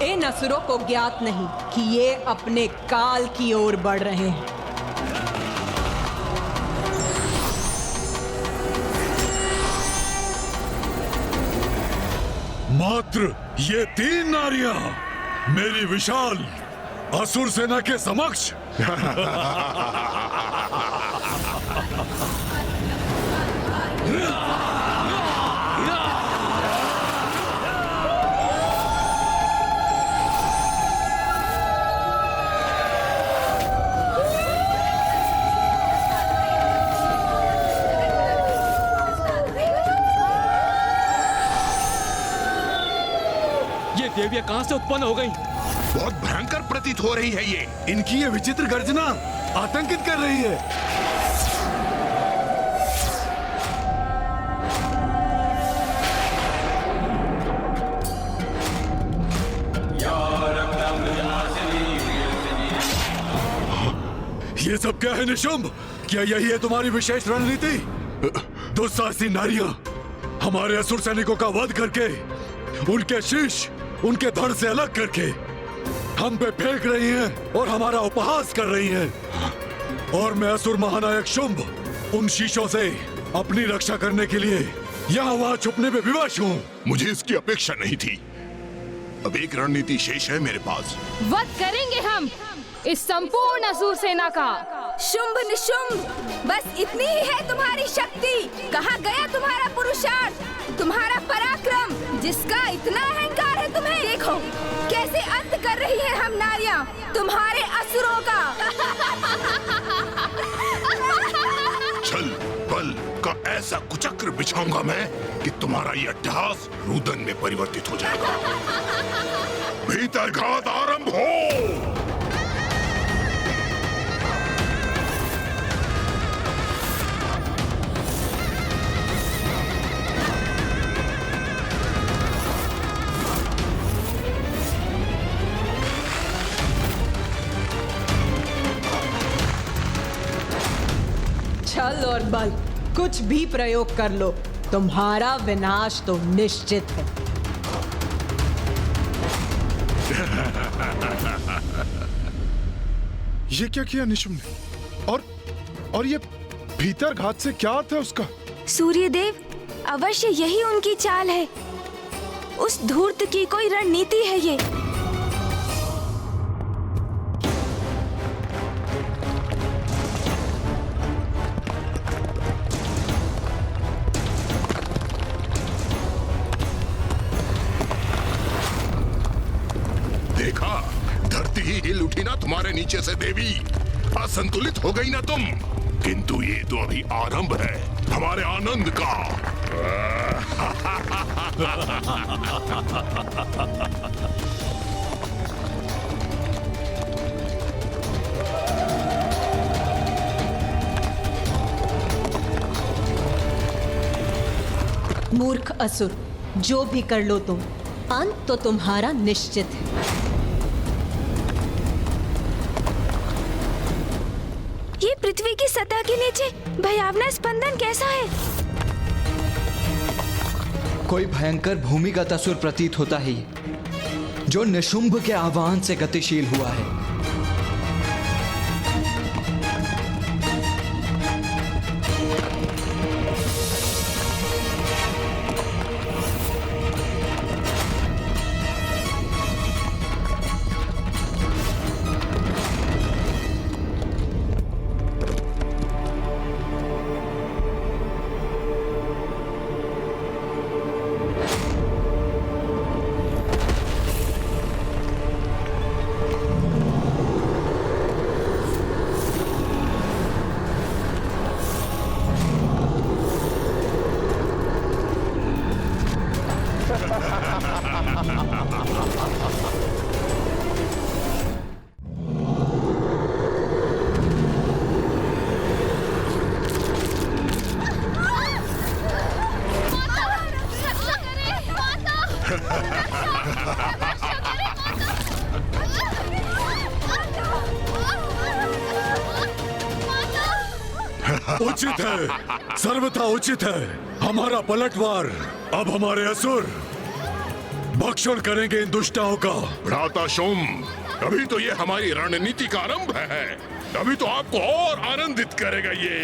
इन असुरों को ज्ञात नहीं कि ये अपने काल की ओर बढ़ रहे हैं। मात्र ये 3 नारियां मेरी विशाल असुर सेना के समक्ष। ये देवियां कहां से उत्पन्न हो गई? बहुत भयंकर प्रतीत हो रही है ये। इनकी ये विचित्र गर्जना आतंकित कर रही है। ये सब क्या है निशुंभ? क्या यही है तुम्हारी विशेष रणनीति? दुस्साहसी नारियां हमारे असुर सैनिकों का वध करके उनके शीश उनके धड़ से अलग करके हम पे फेंक रही हैं और हमारा उपहास कर रही हैं। और मैं असुर महानायक शुंभ उन शीशों से अपनी रक्षा करने के लिए यहाँ वहाँ छुपने में विवश हूँ। मुझे इसकी अपेक्षा नहीं थी। अब एक रणनीति शेष है मेरे पास। वध करेंगे हम इस संपूर्ण असुर सेना का। शुंभ निशुंभ, बस इतनी ही है तुम्हारी शक्ति। कहाँ गया तुम्हारा पुरुषार्थ, तुम्हारा पराक्रम, जिसका इतना अहंकार है तुम्हें? देखो कैसे अंत कर रही है हम नारियां तुम्हारे असुरों का। छल बल का ऐसा कुचक्र बिछाऊंगा मैं कि तुम्हारा ये अट्टहास रुदन में परिवर्तित हो जाएगा। भीतर घात आरंभ हो। छल और बल कुछ भी प्रयोग कर लो, तुम्हारा विनाश तो निश्चित है। ये क्या किया निशुंभ ने? और ये भीतर घात से क्या अर्थ है उसका? सूर्यदेव, अवश्य यही उनकी चाल है। उस धूर्त की कोई रणनीति है ये। देखा, धरती ही हिल उठी ना तुम्हारे नीचे से देवी। असंतुलित हो गई ना तुम। किंतु ये तो अभी आरंभ है हमारे आनंद का। मूर्ख असुर, जो भी कर लो तुम, अंत तो तुम्हारा निश्चित है। ये पृथ्वी की सतह के नीचे भयावना स्पंदन कैसा है? कोई भयंकर भूमिगत असुर प्रतीत होता है जो निशुंभ के आह्वान से गतिशील हुआ है। उचित है, सर्वथा उचित है। हमारा पलटवार अब हमारे असुर भक्षण करेंगे इन दुष्टाओं का। भ्राता शुम, अभी तो ये हमारी रणनीति का आरंभ है, अभी तो आपको और आनंदित करेगा ये।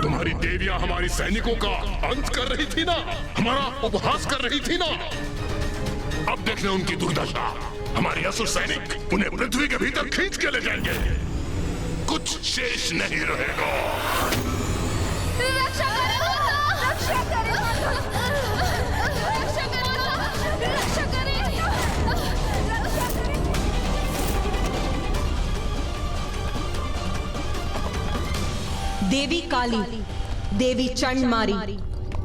तुम्हारी देवियां हमारी सैनिकों का अंत कर रही थी ना, हमारा उपहास कर रही थी ना। अब देखना उनकी दुर्दशा, हमारे असुर सैनिक उन्हें पृथ्वी के भीतर खींच के ले जाएंगे, कुछ शेष नहीं रहेगा। रक्षा करें, रक्षा करें, रक्षा करें, रक्षा करें। देवी काली, देवी चंडमारी,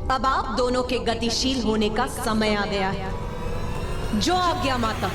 अब आप दोनों के गतिशील होने का समय आ गया है। जो आज्ञा माता।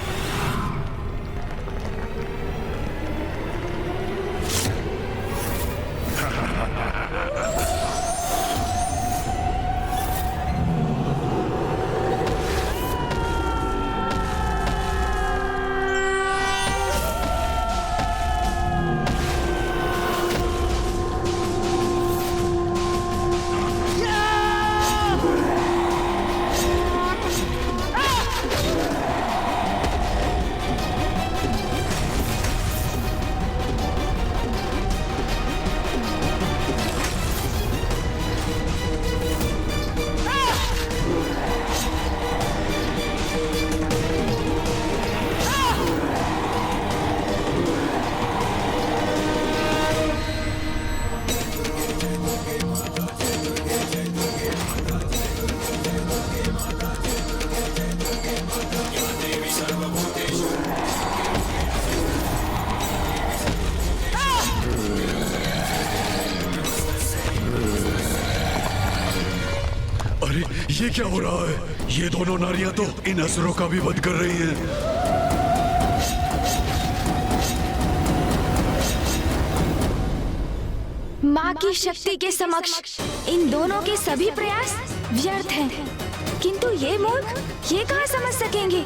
ये क्या हो रहा है? ये दोनों नारियां तो इन असुरों का भी वध कर रही हैं। माँ की शक्ति के समक्ष इन दोनों के सभी प्रयास व्यर्थ हैं। किंतु ये मूर्ख ये कहाँ समझ सकेंगे?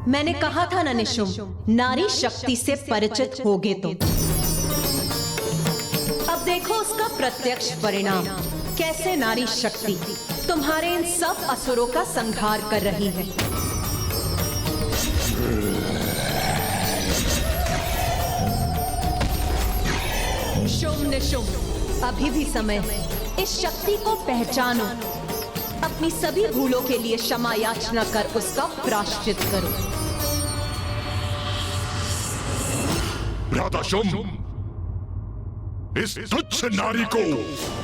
मैंने कहा था ना निशुम्भ, नारी शक्ति से परिचित होगे तुम। अब देखो उसका प्रत्यक्ष परिणाम, कैसे नारी शक्ति तुम्हारे इन सब असुरों का संहार कर रही है। शुम्भ निशुम्भ, अभी भी समय है, इस शक्ति को पहचानो, अपनी सभी भूलों के लिए क्षमा याचना कर उसका प्रायश्चित करो। भ्राता शुम्भ, इस तुच्छ नारी को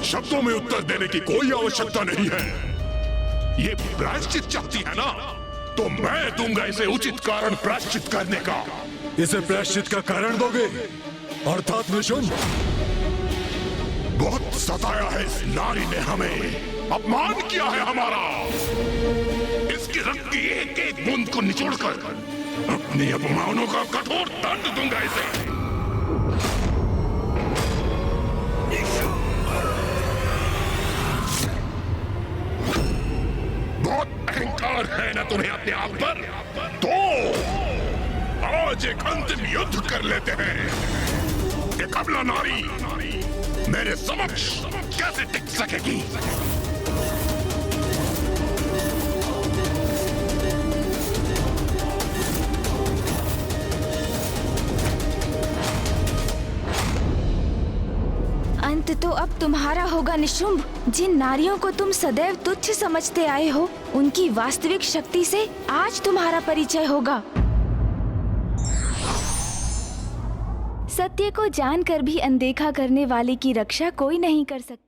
शब्दों में उत्तर देने की कोई आवश्यकता नहीं है। ये प्रायश्चित चाहती है ना, तो मैं दूंगा इसे उचित कारण प्रायश्चित करने का। इसे प्रायश्चित का कारण दोगे? अर्थात निशुम्भ, बहुत सताया है इस नारी ने हमें, अपमान किया है हमारा। इसकी रक्त की एक एक बूंद को निचोड़कर अपने अपमानों का कठोर दंड दूंगा इसे। बहुत अहंकार है ना तुम्हें अपने आप पर? तो आज एक अंतिम युद्ध कर लेते हैं। ये कमला नारी मेरे समक्ष कैसे टिक सकेगी? अंत तो अब तुम्हारा होगा निशुम्भ। जिन नारियों को तुम सदैव तुच्छ समझते आए हो, उनकी वास्तविक शक्ति से आज तुम्हारा परिचय होगा। सत्य को जानकर भी अनदेखा करने वाले की रक्षा कोई नहीं कर सकता।